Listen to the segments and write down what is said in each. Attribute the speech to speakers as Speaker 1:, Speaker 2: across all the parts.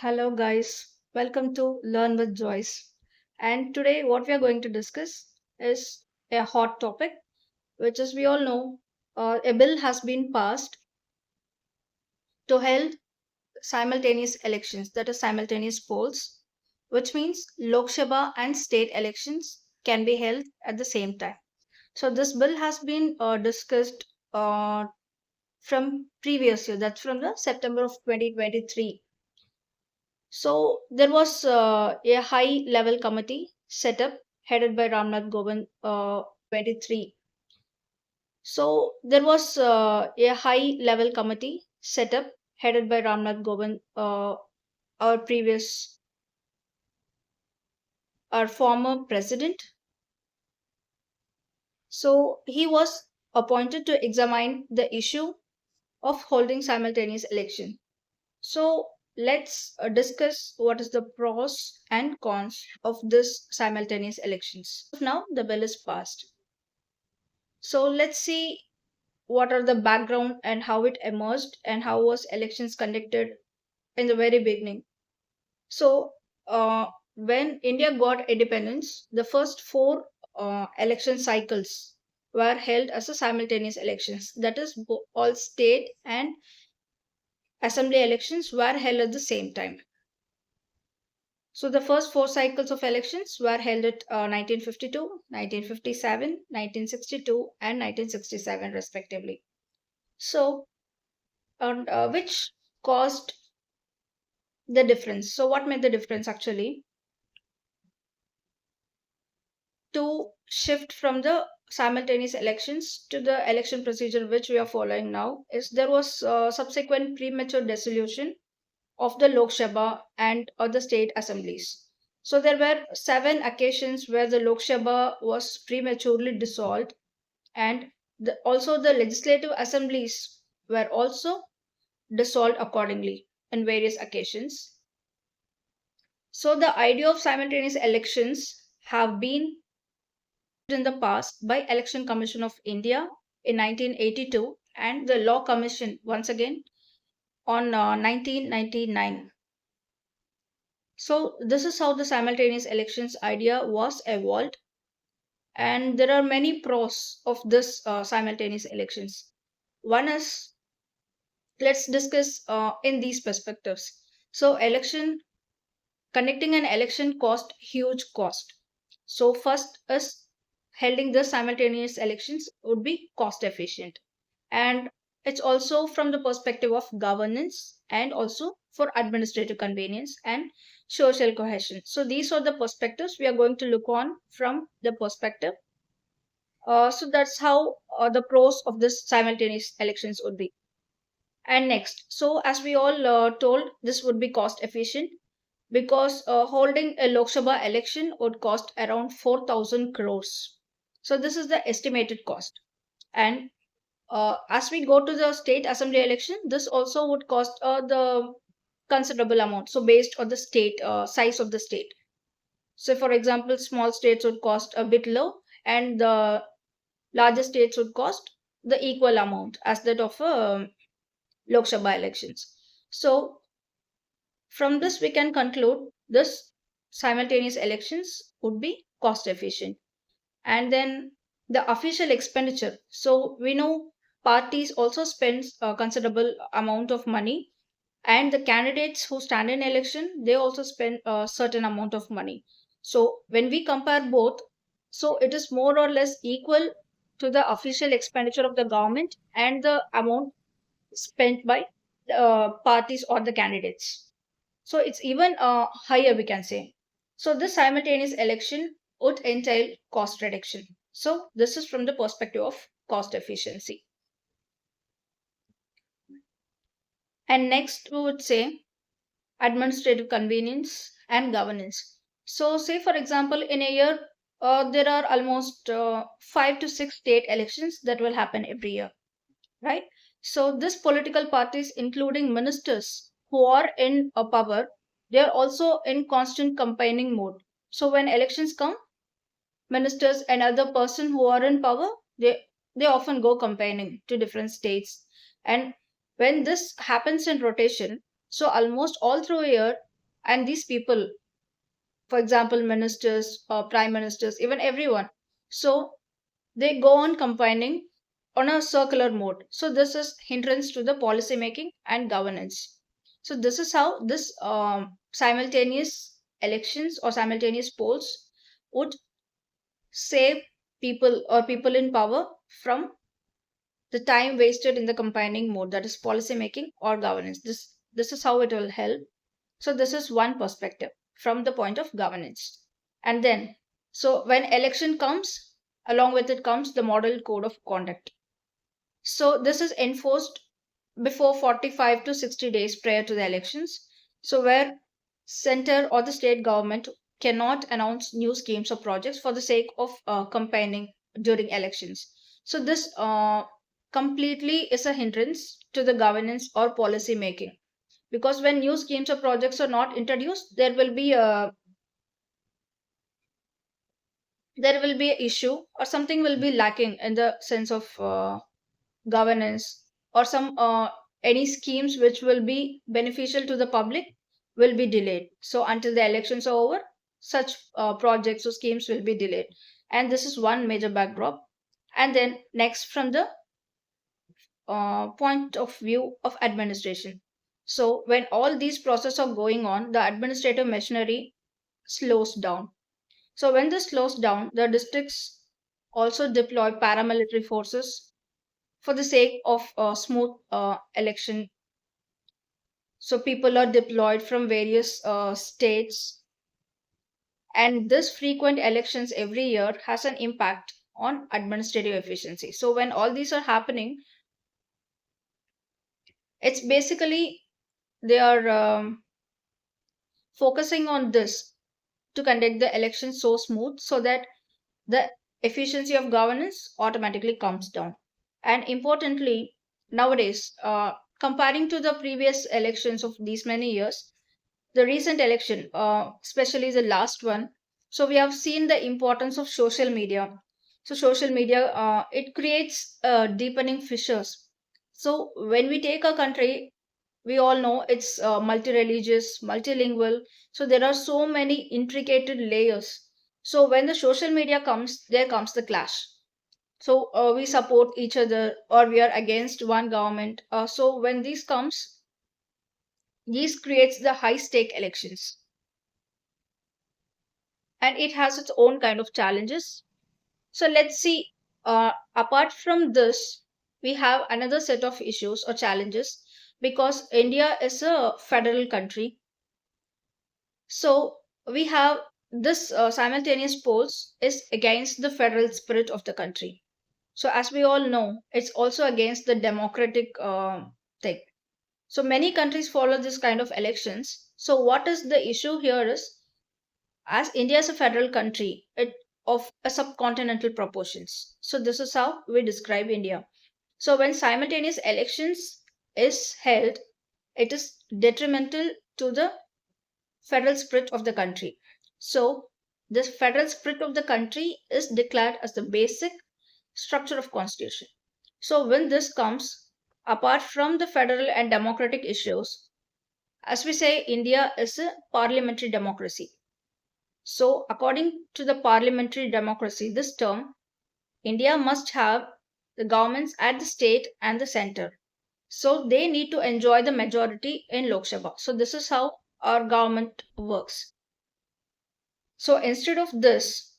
Speaker 1: Hello, guys. Welcome to Learn with Joyce. And today, what we are going to discuss is a hot topic, which, as we all know, a bill has been passed to hold simultaneous elections, that is, simultaneous polls, which means Lok Sabha and state elections can be held at the same time. So, this bill has been discussed from previous year, that's from the September of 2023. So there was a high level committee set up headed by Ramnath Govind 23. So there was a high level committee set up headed by Ramnath Govind, our previous, our former president. So he was appointed to examine the issue of holding simultaneous election. So let's discuss what is the pros and cons of this simultaneous elections. Now the bill is passed. So let's see what are the background and how it emerged and how was elections conducted in the very beginning. So when India got independence, the first four election cycles were held as a simultaneous elections. That is, all state and assembly elections were held at the same time. So the first four cycles of elections were held at 1952, 1957, 1962, and 1967, respectively. So, which caused the difference? So, what made the difference actually to shift from the simultaneous elections to the election procedure which we are following now is there was subsequent premature dissolution of the Lok Sabha and other state assemblies. So there were seven occasions where the Lok Sabha was prematurely dissolved, and also the legislative assemblies were also dissolved accordingly in various occasions. So the idea of simultaneous elections have been in the past by Election Commission of India in 1982 and the Law Commission once again on 1999. So this is how the simultaneous elections idea was evolved, and there are many pros of this simultaneous elections. One is, let's discuss in these perspectives. So election conducting an election cost huge cost. So first is holding the simultaneous elections would be cost efficient, and it's also from the perspective of governance and also for administrative convenience and social cohesion. So these are the perspectives we are going to look on from the perspective. So that's how the pros of this simultaneous elections would be. And next, so as we all told, this would be cost efficient because holding a Lok Sabha election would cost around 4,000 crores. So this is the estimated cost. And as we go to the state assembly election, this also would cost the considerable amount. So based on the state size of the state. So for example, small states would cost a bit low, and the larger states would cost the equal amount as that of Lok Sabha elections. So from this, we can conclude this simultaneous elections would be cost efficient. And then the official expenditure. So we know parties also spend a considerable amount of money, and the candidates who stand in election they also spend a certain amount of money. So when we compare both, so it is more or less equal to the official expenditure of the government and the amount spent by parties or the candidates. So it's even higher, we can say. So this simultaneous election would entail cost reduction. So this is from the perspective of cost efficiency. And next we would say administrative convenience and governance. So say for example in a year there are almost 5 to 6 state elections that will happen every year, right? So these political parties, including ministers who are in a power, they are also in constant campaigning mode. So when elections come, ministers and other person who are in power, they often go campaigning to different states. And when this happens in rotation, So almost all through a year, and these people, for example, ministers, prime ministers, even everyone, so they go on combining on a circular mode. So this is hindrance to the policy making and governance. So this is how this simultaneous elections or simultaneous polls would save people or people in power from the time wasted in the combining mode, that is policy making or governance. This is how it will help. So this is one perspective from the point of governance. And then, so when election comes, along with it comes the model code of conduct. So this is enforced before 45 to 60 days prior to the elections. So where center or the state government cannot announce new schemes or projects for the sake of campaigning during elections. So this completely is a hindrance to the governance or policy making, because when new schemes or projects are not introduced, there will be an issue or something will be lacking in the sense of governance, or some any schemes which will be beneficial to the public will be delayed. So until the elections are over, such projects or schemes will be delayed, and this is one major backdrop. And then next, from the point of view of administration, so when all these processes are going on, the administrative machinery slows down. So when this slows down, the districts also deploy paramilitary forces for the sake of smooth election. So people are deployed from various states, and this frequent elections every year has an impact on administrative efficiency. So when all these are happening, it's basically they are focusing on this to conduct the election so smooth, so that the efficiency of governance automatically comes down. And importantly, nowadays, comparing to the previous elections of these many years, the recent election, especially the last one, so we have seen the importance of social media. So social media, it creates deepening fissures. So when we take a country, we all know it's multi-religious, multilingual, so there are so many intricate layers. So when the social media comes, there comes the clash. So we support each other or we are against one government. So when this comes, this creates the high stake elections, and it has its own kind of challenges. So let's see, apart from this, we have another set of issues or challenges, because India is a federal country. So we have this simultaneous polls is against the federal spirit of the country. So as we all know, it's also against the democratic thing. So many countries follow this kind of elections. So what is the issue here is, as India is a federal country, it of a subcontinental proportions. So this is how we describe India. So when simultaneous elections is held, it is detrimental to the federal spirit of the country. So this federal spirit of the country is declared as the basic structure of constitution. So when this comes, apart from the federal and democratic issues, as we say, India is a parliamentary democracy. So according to the parliamentary democracy, this term, India must have the governments at the state and the center. So they need to enjoy the majority in Lok Sabha. So this is how our government works. So instead of this,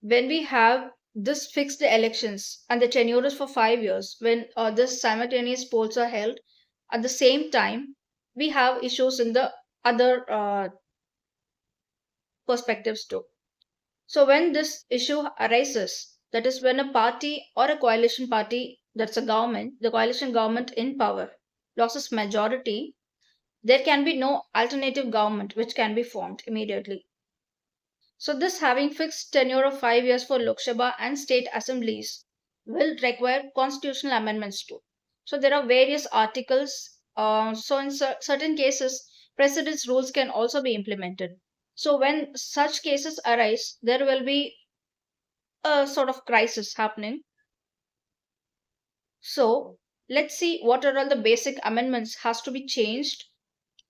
Speaker 1: when we have this fixed elections and the tenure is for 5 years, when this simultaneous polls are held at the same time, we have issues in the other perspectives too. So when this issue arises, that is when a party or a coalition party, that's a government, the coalition government in power, loses majority, there can be no alternative government which can be formed immediately. So this having fixed tenure of 5 years for Lok Sabha and state assemblies will require constitutional amendments too. So there are various articles. So in certain cases, precedence rules can also be implemented. So when such cases arise, there will be a sort of crisis happening. So let's see what are all the basic amendments has to be changed.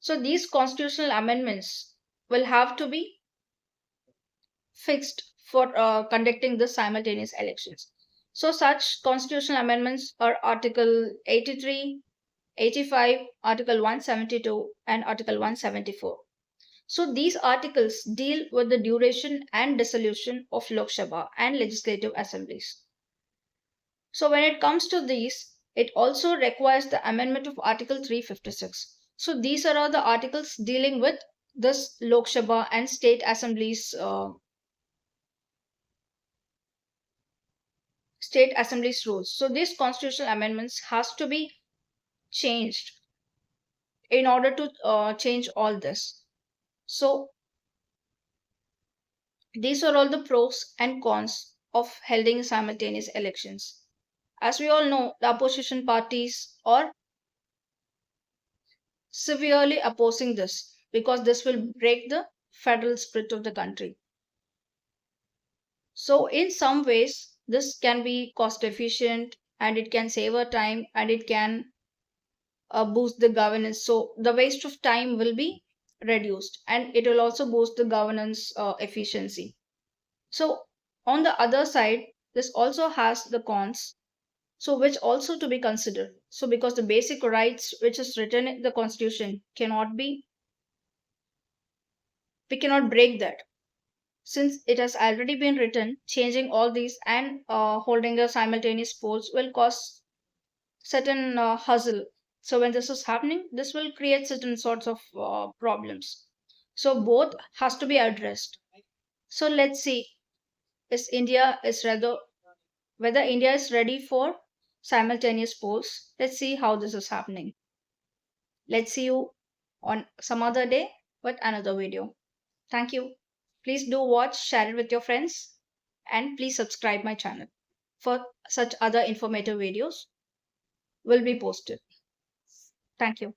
Speaker 1: So these constitutional amendments will have to be fixed for conducting the simultaneous elections. So such constitutional amendments are Article 83, 85, Article 172, and Article 174. So these articles deal with the duration and dissolution of Lok Sabha and legislative assemblies. So when it comes to these, it also requires the amendment of Article 356. So these are all the articles dealing with this Lok Sabha and state assemblies rules. So these constitutional amendments has to be changed in order to change all this. So these are all the pros and cons of holding simultaneous elections. As we all know, the opposition parties are severely opposing this because this will break the federal spirit of the country. So, in some ways, this can be cost efficient and it can save our time and it can boost the governance. So, the waste of time will be reduced and it will also boost the governance efficiency. So, on the other side, this also has the cons, so which also to be considered. So, because the basic rights which is written in the constitution we cannot break that. Since it has already been written, changing all these and holding a simultaneous polls will cause certain hustle. So when this is happening, this will create certain sorts of problems. So both has to be addressed. So let's see, is India is rather whether India is ready for simultaneous polls. Let's see how this is happening. Let's see you on some other day with another video. Thank you. Please do watch, share it with your friends, and please subscribe my channel for such other informative videos will be posted. Thank you.